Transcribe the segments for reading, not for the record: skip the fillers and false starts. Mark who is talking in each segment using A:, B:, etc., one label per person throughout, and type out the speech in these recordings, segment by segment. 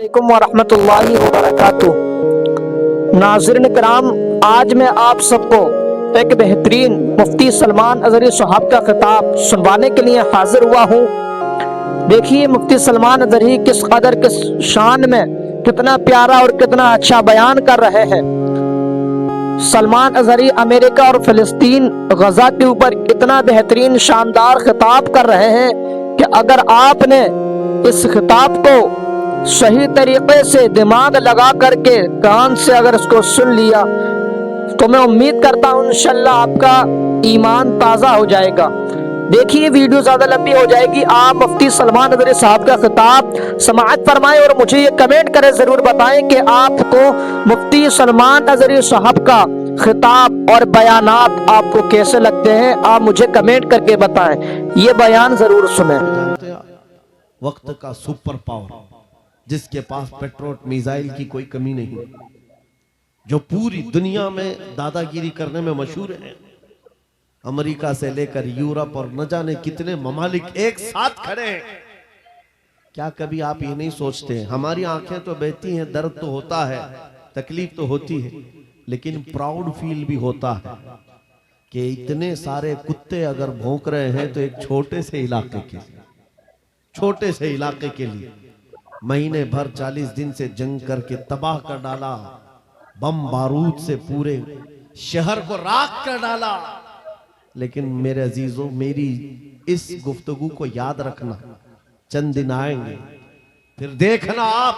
A: अस्सलामुअलैकुम वरहमतुल्लाहि वबरकातुहू। नाज़रीन किराम, आज मैं आप सबको एक बेहतरीन मुफ्ती सलमान अज़हरी साहब का खिताब सुनवाने के लिए हाजिर हुआ हूँ। देखिए मुफ्ती सलमान अज़हरी किस कदर किस शान में कितना प्यारा और कितना अच्छा बयान कर रहे हैं। सलमान अज़हरी अमेरिका और फ़लस्तीन गज़ा के ऊपर इतना बेहतरीन शानदार खिताब कर रहे हैं कि अगर आपने इस खिताब को सही तरीके से दिमाग लगा करके कान से अगर इसको सुन लिया तो मैं उम्मीद करता हूँ इंशाल्लाह आपका ईमान ताज़ा हो जाएगा। देखिए वीडियो ज़्यादा लंबी हो जाएगी, आप मुफ्ती सलमान अज़हरी साहब का खिताब समाअत फरमाएं और मुझे ये कमेंट करें, ज़रूर बताएं कि आपको मुफ्ती सलमान अज़हरी साहब का खिताब और बयानात आपको कैसे लगते हैं। आप मुझे कमेंट करके बताएं, ये बयान ज़रूर सुने।
B: वक्त का सुपर पावर जिसके पास पेट्रोल मिसाइल की कोई कमी नहीं, जो पूरी दुनिया में दादागिरी करने में मशहूर है। अमेरिका से लेकर यूरोप और न जाने कितने ममालिक एक साथ खड़े हैं। क्या कभी आप ये नहीं सोचते, हमारी आंखें तो बहती हैं, दर्द तो होता है, तकलीफ तो होती है, लेकिन प्राउड फील भी होता है कि इतने सारे कुत्ते अगर भौंक रहे हैं तो एक छोटे से इलाके के लिए महीने भर 40 दिन से जंग करके तबाह कर डाला, बम बारूद से पूरे शहर को राख कर डाला। लेकिन मेरे अजीजों, मेरी इस गुफ्तगू को याद रखना, चंद दिन आएंगे फिर देखना आप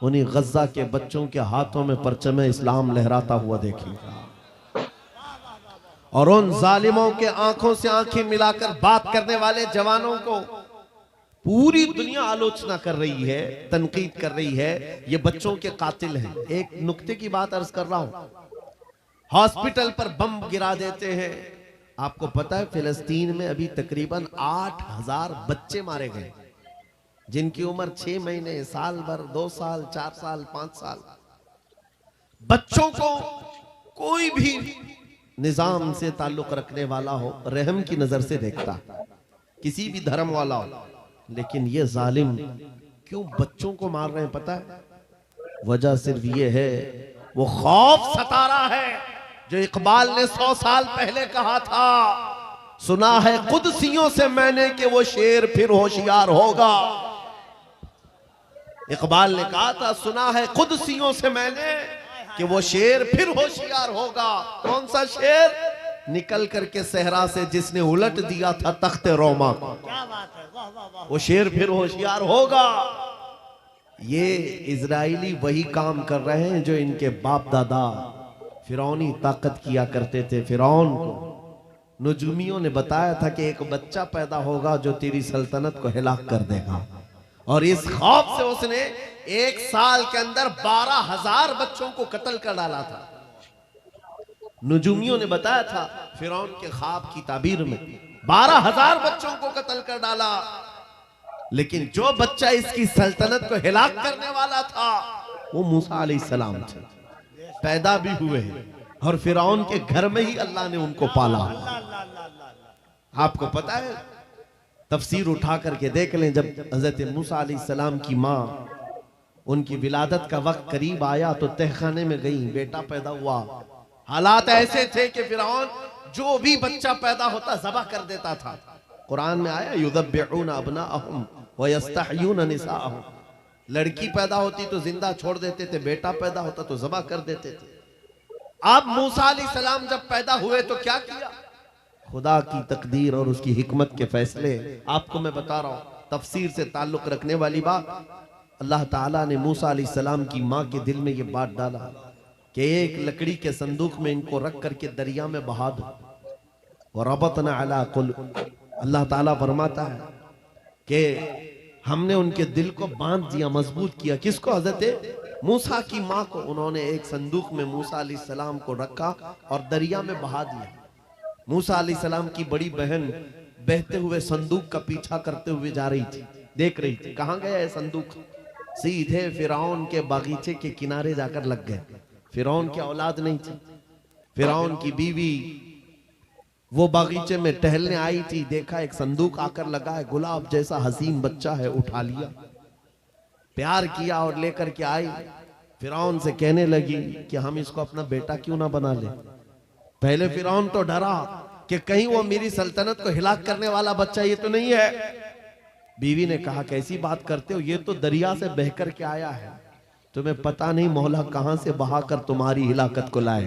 B: उन्हीं गज्जा के बच्चों के हाथों में परचम इस्लाम लहराता हुआ देखिएगा, और उन जालिमों के आंखों से आंखें मिलाकर बात करने वाले जवानों को पूरी दुनिया आलोचना कर रही है, तनकीद कर रही है, ये बच्चों के कातिल हैं। एक नुक्ते की बात अर्ज कर रहा हूं, हॉस्पिटल पर बम गिरा देते हैं। आपको पता है फिलिस्तीन में अभी तकरीबन 8000 बच्चे मारे गए, जिनकी उम्र 6 महीने, साल भर, 2 साल, 4 साल, 5 साल। बच्चों को कोई भी निजाम से ताल्लुक रखने वाला हो रहम की नजर से देखता, किसी भी धर्म वाला हो, लेकिन ये जालिम क्यों बच्चों को मार रहे हैं पता है? वजह सिर्फ ये है, वो खौफ सता रहा है जो इकबाल ने 100 साल पहले कहा था, सुना है कुदसियों से मैंने कि वो शेर फिर होशियार होगा। इकबाल ने कहा था, सुना है कुदसियों से मैंने कि वो शेर फिर होशियार होगा। कौन सा शेर? निकल करके सहरा से जिसने उलट दिया था तख्ते रोमा को, वो शेर फिर होशियार होगा। ये इजराइली वही काम कर रहे हैं जो इनके बाप दादा फिरौनी ताकत किया करते थे। फिरौन को नुजूमियों ने बताया था कि एक बच्चा पैदा होगा जो तेरी सल्तनत को हिलाक कर देगा, और इस खौफ से उसने 1 साल के अंदर 12,000 बच्चों को कत्ल कर डाला था। नुजूमियों ने बताया था फिरौन के ख्वाब की ताबीर में 12,000 बच्चों को कत्ल कर डाला, लेकिन जो बच्चा इसकी सल्तनत को हिलाक करने वाला था वो मूसा अलैहिस्सलाम थे। पैदा भी हुए हैं और फिरौन के घर में ही अल्लाह ने उनको पाला। आपको पता है, तफसीर उठा करके देख लें, जब हजरत मूसा अलैहिस्सलाम की माँ, उनकी विलादत का वक्त करीब आया तो तहखाने में गई, बेटा पैदा हुआ। हालात ऐसे थे कि फिरौन जो भी बच्चा पैदा होता ज़बह कर देता था। कुरान में आया, युज़ब्बिऊना अब्नाअहुम व यस्तहयूना निसाअहुम, लड़की पैदा होती तो जिंदा छोड़ देते थे, बेटा पैदा होता तो ज़बह कर देते थे। अब मूसा अलैहिस्सलाम जब पैदा हुए तो क्या किया? खुदा की तकदीर और उसकी हिकमत के फैसले आपको मैं बता रहा हूँ, तफसीर से ताल्लुक रखने वाली बात। अल्लाह ताला ने मूसा अलैहिस्सलाम की माँ के दिल में ये बात डाला कि एक लकड़ी के संदूक में इनको रख करके दरिया में बहा दो। और रबतना अला कुलूब, अल्लाह ताला फरमाता है कि हमने उनके दिल को बांध दिया, मजबूत किया। किसको? हजरत मूसा की माँ को। उन्होंने एक संदूक में मूसा अलैहिस्सलाम को रखा और दरिया में बहा दिया। मूसा अलैहिस्सलाम की बड़ी बहन बहते हुए संदूक का पीछा करते हुए जा रही थी, देख रही थी कहां गया है संदूक। सीधे फिरौन के बागीचे के किनारे जाकर लग गए। फिरौन की औलाद नहीं थी, फिरौन की बीवी वो बागीचे में टहलने आई थी, देखा एक संदूक आकर लगा है, गुलाब जैसा हसीन बच्चा है, उठा लिया। प्यार किया और लेकर के आई। फिरौन से कहने लगी कि हम इसको अपना बेटा क्यों ना बना ले। पहले फिरौन तो डरा कि कहीं वो मेरी सल्तनत को हिलाक करने वाला बच्चा ये तो नहीं है। बीवी ने कहा कैसी बात करते हो, ये तो दरिया से बहकर के आया है, तुम्हें पता नहीं मौला कहां से बहाकर तुम्हारी हिलाकत को लाए।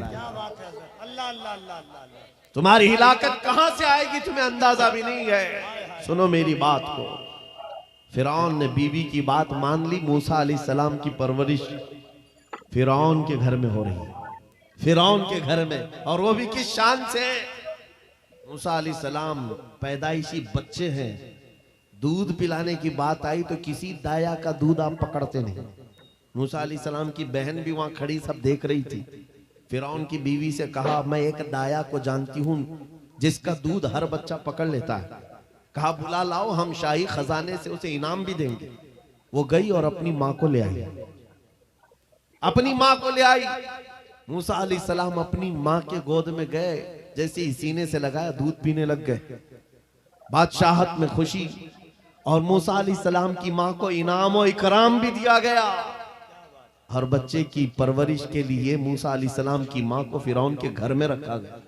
B: तुम्हारी हिलाकत कहां से आएगी तुम्हें अंदाजा भी नहीं है। सुनो मेरी बात को। फिरौन ने बीवी की बात मान ली। मूसा अलैहिस्सलाम की परवरिश फिरौन के घर में हो रही है, फिरौन के घर में, और वो भी किस शान से। मूसा अलैहिस्सलाम पैदाइशी बच्चे हैं, दूध पिलाने की बात आई तो किसी दाया का दूध आप पकड़ते नहीं। मूसा अलैहिस्सलाम की बहन भी वहां खड़ी सब देख रही थी। फिरौन की बीवी से कहा मैं एक दाया को जानती हूं जिसका दूध हर बच्चा पकड़ लेता है। कहा बुला लाओ, हम शाही खजाने से उसे इनाम भी देंगे। वो गई और अपनी माँ को ले आई, अपनी माँ को ले आई। मूसा अलैहिस्सलाम अपनी माँ के गोद में गए, जैसे ही सीने से लगाया दूध पीने लग गए। बादशाहत में खुशी, और मूसा अलैहिस्सलाम की माँ को इनाम और इकराम भी दिया गया। हर बच्चे की परवरिश के लिए मूसा अलैहिस्सलाम की माँ को फिरौन के घर में रखा गया।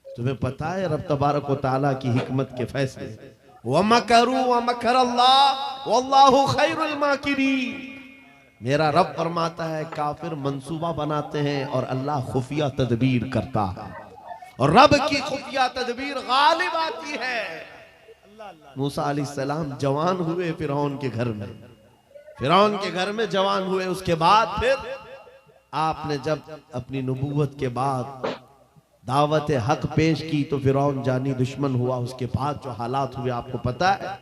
B: तुम्हें पता है रब तबारक व तआला की हिकमत के फैसले। वमकरू वमकरल्लाह वल्लाहु खैरुल माकिरीन। मेरा रब फरमाता है काफिर मंसूबा बनाते हैं और अल्लाह खुफिया तदबीर करता है, और रब की खुफिया तदबीर गालिब आती है। मूसा अलैहिस्सलाम जवान हुए फिरौन के घर में, फिरौन के घर में जवान हुए। उसके बाद फिर आपने जब अपनी नबूवत के बाद दावत हक पेश की तो फिरौन जानी दुश्मन हुआ। उसके बाद जो हालात हुए आपको पता है।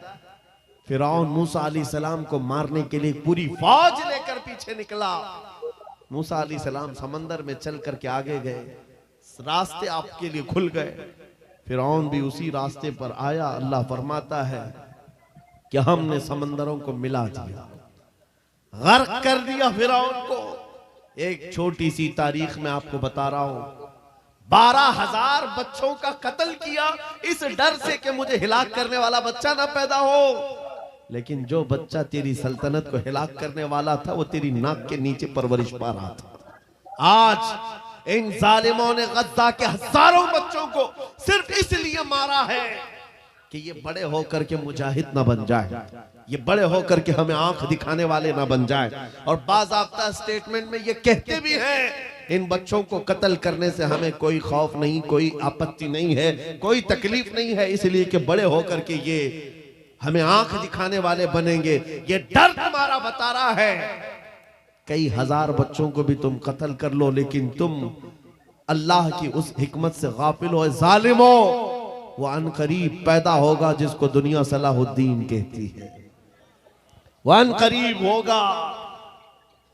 B: फिरौन मूसा अलैहिस्सलाम को मारने के लिए पूरी फौज लेकर पीछे निकला। मूसा अलैहिस्सलाम समंदर में चल करके आगे गए, रास्ते आपके लिए खुल गए। फिरौन भी उसी रास्ते पर आया। अल्लाह फरमाता है कि हमने समंदरों को मिला दिया, गर्क कर दिया फिरौन को। एक छोटी सी तारीख में आपको बता रहा हूं, 12,000 बच्चों का कत्ल किया इस डर से कि मुझे हिलाक करने वाला बच्चा ना पैदा हो। लेकिन जो बच्चा तेरी सल्तनत को हिलाक करने वाला था वो तेरी नाक के नीचे परवरिश पा रहा था। आज इन जालिमों ने गद्दा के हजारों बच्चों को सिर्फ इसलिए मारा है कि ये बड़े होकर के मुजाहिद ना बन जाए, ये बड़े होकर के हमें आंख दिखाने वाले ना बन जाए। और बाज़ाब्ता स्टेटमेंट में ये कहते भी हैं इन बच्चों को कत्ल करने से हमें कोई खौफ नहीं, कोई आपत्ति नहीं है, कोई तकलीफ नहीं है, इसलिए कि बड़े होकर के ये हमें आंख दिखाने वाले बनेंगे। ये डर तुम्हारा बता रहा है। कई हजार बच्चों को भी तुम कत्ल कर लो, लेकिन तुम अल्लाह की उस हिकमत से गाफिल हो। जालिमो, वो अनकरीब पैदा होगा जिसको दुनिया सलाहुद्दीन कहती है, वो अनकरीब होगा।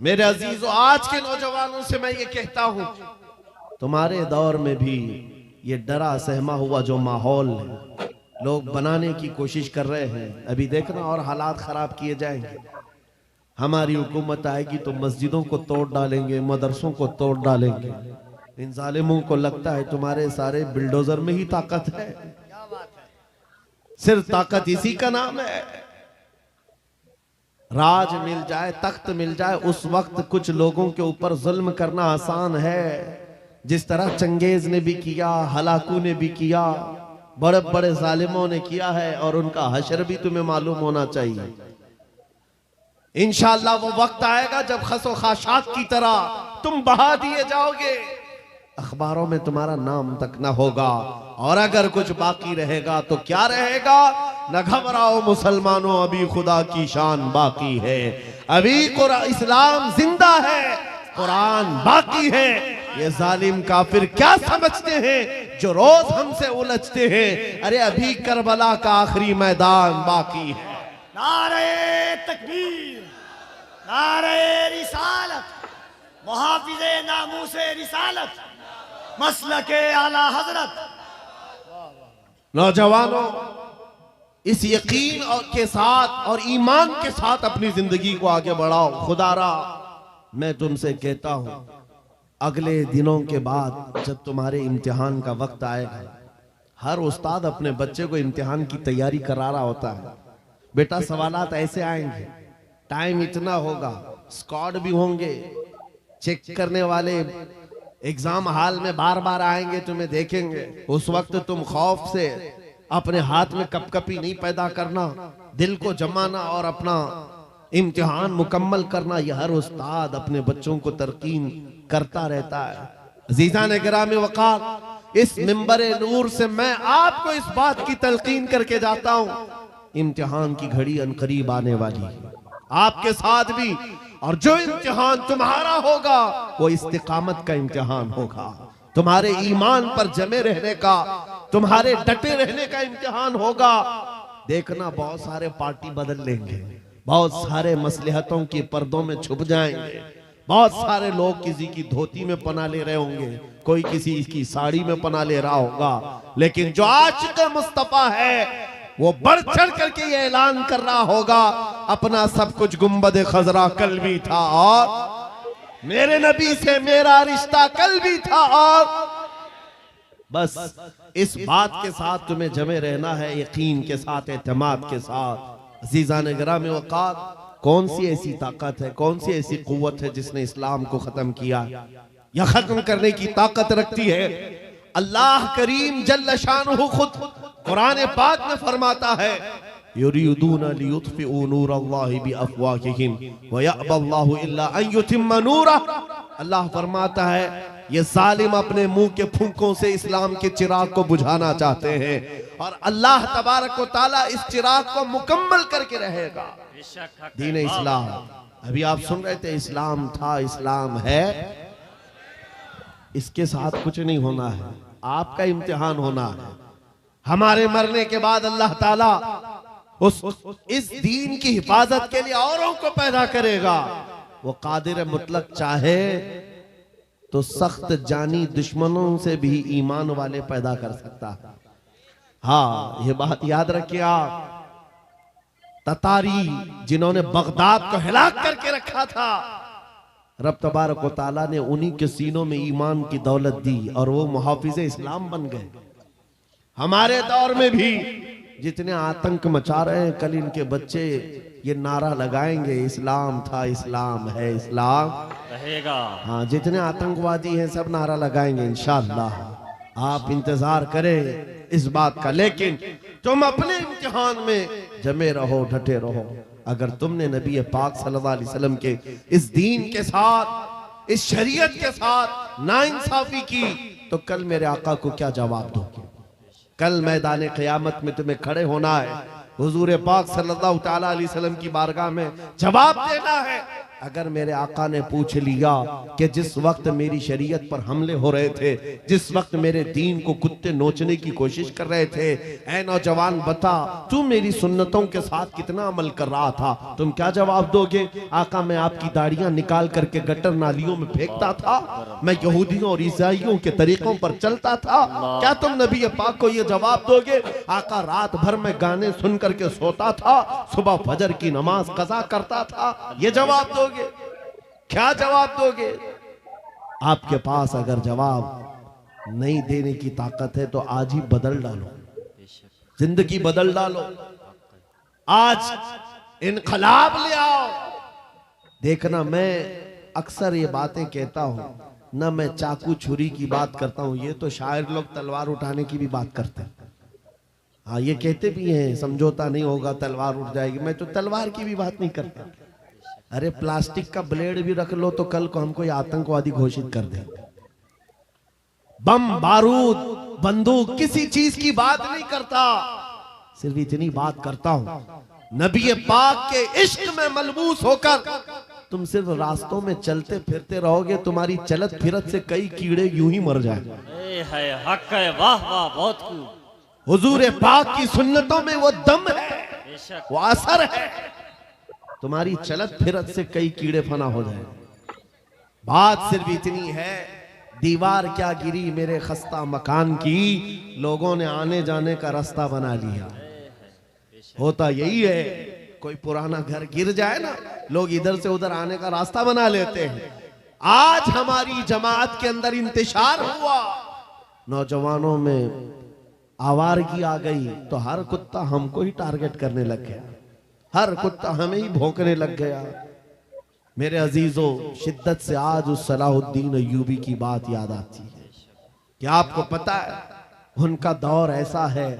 B: मेरे अजीजों, आज के नौजवानों से मैं ये कहता हूं, तुम्हारे दौर में भी ये डरा सहमा हुआ जो माहौल है, लोग बनाने की कोशिश कर रहे हैं। अभी देखना और हालात खराब किए जाएंगे। हमारी हुकूमत आएगी तो मस्जिदों को तोड़ डालेंगे, मदरसों को तोड़ डालेंगे। इन जालिमों को लगता है तुम्हारे सारे बिल्डोजर में ही ताकत है। सिर्फ ताकत इसी का नाम है। राज मिल जाए, तख्त मिल जाए, उस वक्त कुछ लोगों के ऊपर जुल्म करना आसान है। जिस तरह चंगेज ने भी किया, हलाकू ने भी किया, बड़े बड़े जालिमों ने किया है, और उनका हशर भी तुम्हें मालूम होना चाहिए। इंशाअल्लाह वो वक्त आएगा जब खसो खाशात की तरह तुम बहा दिए जाओगे, अखबारों में तुम्हारा नाम तक ना होगा। और अगर कुछ बाकी रहेगा तो क्या रहेगा? न घबराओ मुसलमानों, अभी खुदा की शान बाकी है, अभी इस्लाम जिंदा है, कुरान बाकी है। ये जालिम काफिर क्या समझते हैं जो रोज हमसे उलझते हैं? अरे अभी करबला का आखिरी मैदान बाकी है।
C: नारे तकबीर, नारे रिसालत, मुहाफिज़े नामूसे रिसालत, मसलके आला हजरत।
B: नौजवानों, इस यकीन और के साथ और ईमान के साथ अपनी जिंदगी को आगे बढ़ाओ। खुदारा मैं तुमसे कहता हूं, अगले दिनों के बाद जब तुम्हारे इम्तिहान का वक्त आएगा, हर उस्ताद अपने बच्चे को इम्तिहान की तैयारी करा रहा होता है। बेटा सवालात ऐसे आएंगे, टाइम इतना होगा, स्क्वाड भी होंगे, चेक करने वाले एग्जाम हॉल में बार बार आएंगे, तुम्हें देखेंगे। उस वक्त तुम खौफ से अपने हाथ में कपकपी नहीं पैदा करना, दिल को जमाना और अपना इम्तिहान मुकम्मल करना। यह हर उस्ताद अपने बच्चों को तरकीन करता रहता है। अज़ीज़ान गिरामी वक़ार, इस मिंबर नूर से मैं आपको इस बात की तलकीन करके जाता हूं, इम्तिहान की घड़ी अनकरीब आने वाली है आपके साथ भी। और जो इम्तिहान तुम्हारा होगा वो इस्तिकामत का इम्तिहान होगा, तुम्हारे ईमान पर जमे रहने का, तुम्हारे डटे रहने का इम्तिहान होगा। देखना, बहुत सारे पार्टी बदल लेंगे, बहुत सारे मसलहतों के पर्दों में छुप जाएंगे, बहुत सारे लोग किसी की धोती में पनाह ले रहे होंगे, कोई किसी की साड़ी में पनाह ले रहा होगा, लेकिन जो आशिक़ मुस्तफा है वो बढ़ चढ़ करके ये ऐलान कर रहा होगा, अपना सब कुछ गुंबद खजरा कल भी था और मेरे नबी से मेरा रिश्ता कल भी था। और बस इस बात के साथ तुम्हें जमे रहना है, यकीन के साथ, एतमाद के साथ। अज़ीज़ान गिरामी वक़ार, कौन सी ऐसी ताकत है, कौन सी ऐसी कुव्वत है जिसने इस्लाम को खत्म किया या खत्म करने की ताकत रखती है? अल्लाह करीम जल्ल शानुहु खुद कुरान पाक में फरमाता है, युरीदूना लियुत्फिउ नूरल्लाहि बिअफ़वाहिहिम व यअबल्लाहु इल्ला अन युतिम्मा नूरह। अल्लाह फरमाता है, ये जालिम अपने मुंह के फूंकों से इस्लाम के चिराग को बुझाना चाहते हैं और अल्लाह तबारक व तआला इस चिराग को मुकम्मल करके रहेगा। दीन इस्लाम, अभी आप सुन रहे थे, इस्लाम था, इस्लाम है, इसके साथ कुछ नहीं होना है, आपका इम्तिहान होना है। हमारे मरने के बाद अल्लाह ताला इस दीन की हिफाजत के लिए औरों को पैदा करेगा। वो कादिर मुतलक चाहे तो सख्त जानी दुश्मनों से भी ईमान वाले पैदा कर सकता है। हाँ, ये बात याद रखिए आप। ततारी जिन्होंने बगदाद को हिलाक करके रखा था, रब तबारक व तआला ने उन्हीं के सीनों में ईमान की दौलत दी और वो मुहाफिज़े इस्लाम बन गए। हमारे दौर में भी जितने आतंक मचा रहे हैं, कल इनके बच्चे ये नारा लगाएंगे, इस्लाम था, इस्लाम है, इस्लाम रहेगा। हाँ, जितने आतंकवादी हैं सब नारा लगाएंगे इंशाअल्लाह। आप इंतजार करें इस बात का, लेकिन तुम अपने इम्तिहान में जमे रहो, डटे रहो। अगर तुमने नबी पाक सल्लल्लाहु अलैहि वसल्लम के इस दीन के साथ, इस शरीयत के साथ नाइंसाफी की, तो कल मेरे आका को क्या जवाब दोगे? कल मैदान क़यामत में तुम्हें खड़े होना है, हुजूर पाक सल्लल्लाहु तआला अलैहि वसल्लम की बारगाह में जवाब देना है। अगर मेरे आका ने पूछ लिया कि जिस वक्त मेरी शरीयत पर हमले हो रहे थे, जिस वक्त मेरे दीन को कुत्ते नोचने की कोशिश कर रहे थे, ऐ नौजवान बता तू मेरी सुन्नतों के साथ कितना अमल कर रहा था? तुम क्या जवाब दोगे? आका, मैं आपकी दाढ़ियां निकाल करके गटर नालियों में फेंकता था, मैं यहूदियों और ईसाइयों के तरीकों पर चलता था। क्या तुम नबी पाक को यह जवाब दोगे? आका, रात भर मैं गाने सुन करके सोता था, सुबह फजर की नमाज कज़ा करता था, ये जवाब दोगे? क्या जवाब दोगे? आपके पास अगर जवाब नहीं देने की ताकत है तो आज ही बदल डालो, जिंदगी बदल डालो, आज इनकलाब ले आओ। देखना, मैं अक्सर ये बातें कहता हूं ना, मैं चाकू छुरी की बात करता हूं, ये तो शायर लोग तलवार उठाने की भी बात करते हैं। हाँ, ये कहते भी हैं समझौता नहीं होगा, तलवार उठ जाएगी। मैं तो तलवार की भी बात नहीं करता। अरे प्लास्टिक का ब्लेड भी रख लो तो कल को हमको आतंकवादी घोषित कर दे। बम, बारूद, बंदूक, किसी चीज की बात नहीं करता, सिर्फ इतनी बात करता हूं, नबी पाक के इश्क में मलबूस होकर तुम सिर्फ रास्तों में चलते फिरते रहोगे, तुम्हारी चलत फिरत से कई कीड़े यूं ही मर जाएंगे।
C: हक है, वाह वाह, बहुत खूब।
B: हुजूर पाक की सुन्नतों में वो दम है, वो असर है, तुम्हारी चलत फिरत से कई कीड़े फना हो जाए। बात सिर्फ इतनी है, दीवार क्या गिरी मेरे खस्ता मकान की, लोगों ने आने जाने का रास्ता बना लिया। होता यही है, कोई पुराना घर गिर जाए ना, लोग इधर से उधर आने का रास्ता बना लेते हैं। आज हमारी जमात के अंदर इंतशार हुआ, नौजवानों में आवारगी आ गई तो हर कुत्ता हमको ही टारगेट करने लग गया। हर कुत्ता हमें ही भौंकने लग गया। मेरे अजीजों, शिद्दत से आज उस सलाहुद्दीन अय्यूबी की बात याद आती है। क्या आपको पता है, उनका दौर ऐसा है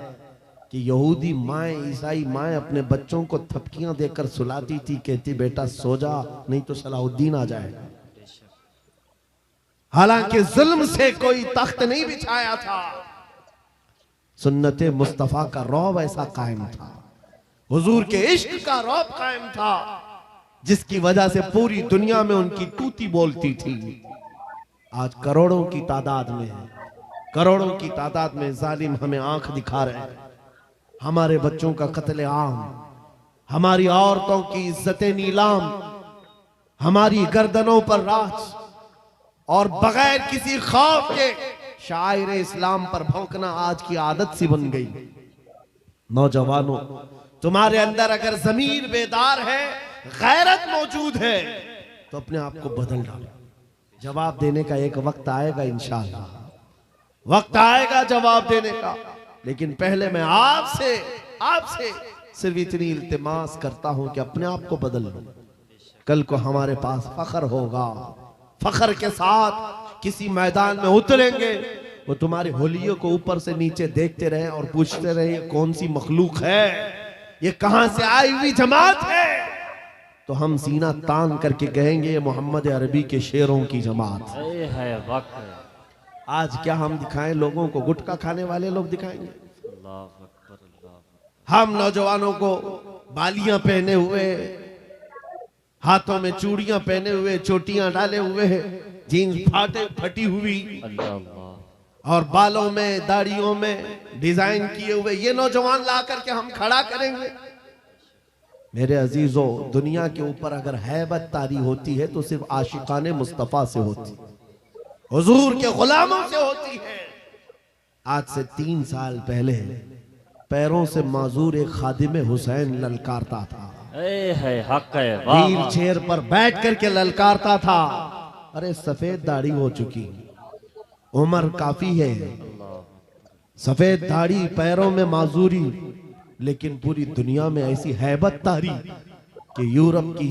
B: कि यहूदी माएँ, ईसाई माएँ अपने बच्चों को थपकियां देकर सुलाती थी, कहती बेटा सो जा, नहीं तो सलाहुद्दीन आ जाएगा। हालांकि जुल्म से कोई तख्त नहीं बिछाया था, सुन्नते मुस्तफा का रौब ऐसा कायम था, हुजूर के इश्क का रौब कायम था, जिसकी वजह से पूरी दुनिया में उनकी तूती बोलती थी। आज करोड़ों की तादाद में है, करोड़ों की तादाद में जालिम हमें आंख दिखा रहे हैं। हमारे बच्चों का कत्ले आम, हमारी औरतों की इज्जतें नीलाम, हमारी गर्दनों पर राज, और बगैर किसी खौफ के शायर इस्लाम पर भौंकना आज की आदत सी बन गई। नौजवानों, तुम्हारे अंदर अगर ज़मीर बेदार है, गैरत मौजूद है, तो अपने आप को बदल डालो। जवाब देने का एक वक्त आएगा, इंशाअल्लाह वक्त आएगा जवाब देने का। लेकिन पहले मैं आपसे सिर्फ इतनी इल्तिमास करता हूं कि अपने आप को बदल लो। कल को हमारे पास फख्र होगा, फख्र के साथ किसी मैदान में उतरेंगे, वो तुम्हारी होलियों को ऊपर से नीचे देखते रहे और पूछते रहे ये कौन सी मखलूक है, ये कहां से आई हुई जमात है, तो हम सीना तान करके कहेंगे ये मोहम्मद अरबी के शेरों की जमात
C: है। वक्त
B: आज क्या हम दिखाएं लोगों को? गुटखा खाने वाले लोग दिखाएंगे।
C: अल्लाह अकबर, अल्लाह।
B: हम नौजवानों को बालियां पहने हुए, हाथों में चूड़ियां पहने हुए, चोटियां डाले हुए, जीन्स फटी हुई,
C: अल्लाह
B: और बालों में दाढ़ियों में डिजाइन किए हुए ये नौजवान ला करके हम खड़ा करेंगे। मेरे अजीजों, दुनिया के ऊपर अगर हैबत तारी होती है तो सिर्फ आशिकाने मुस्तफा से होती, हुजूर के गुलामों से होती है। आज से 3 साल पहले पैरों से माजूर एक खादिम हुसैन ललकारता था,
C: है हक है। वाह
B: व्हील चेयर पर बैठ करके ललकारता था। अरे सफेद दाढ़ी हो चुकी, उम्र काफी है, सफेद दाढ़ी, पैरों में माजूरी, लेकिन पूरी दुनिया में ऐसी हैबत तारी कि यूरोप की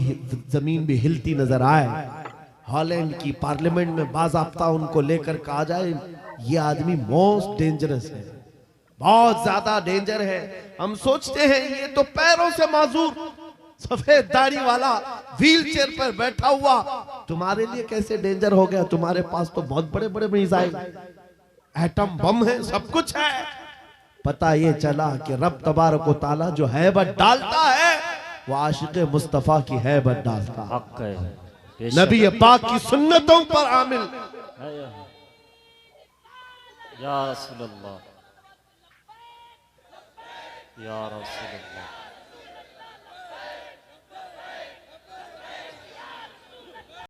B: जमीन भी हिलती नजर आए। हॉलैंड की पार्लियामेंट में बाज़ाब्ता उनको लेकर कहा जाए ये आदमी मोस्ट डेंजरस है, बहुत ज्यादा डेंजर है। हम सोचते हैं ये तो पैरों से माजूर सफेद दाढ़ी वाला व्हील चेयर पर बैठा हुआ तुम्हारे लिए कैसे डेंजर हो गया? तुम्हारे पास तो बहुत बड़े बड़े मिसाइल, एटम बम है, सब कुछ है। पता ये चला कि रब तबारक व तआला जो हैबत डालता है वो आशिक मुस्तफा की हैबत डालता है।
C: हक है।
B: नबी पाक की सुन्नतों पर आमिल।
C: या रसूल अल्लाह, या रसूल अल्लाह।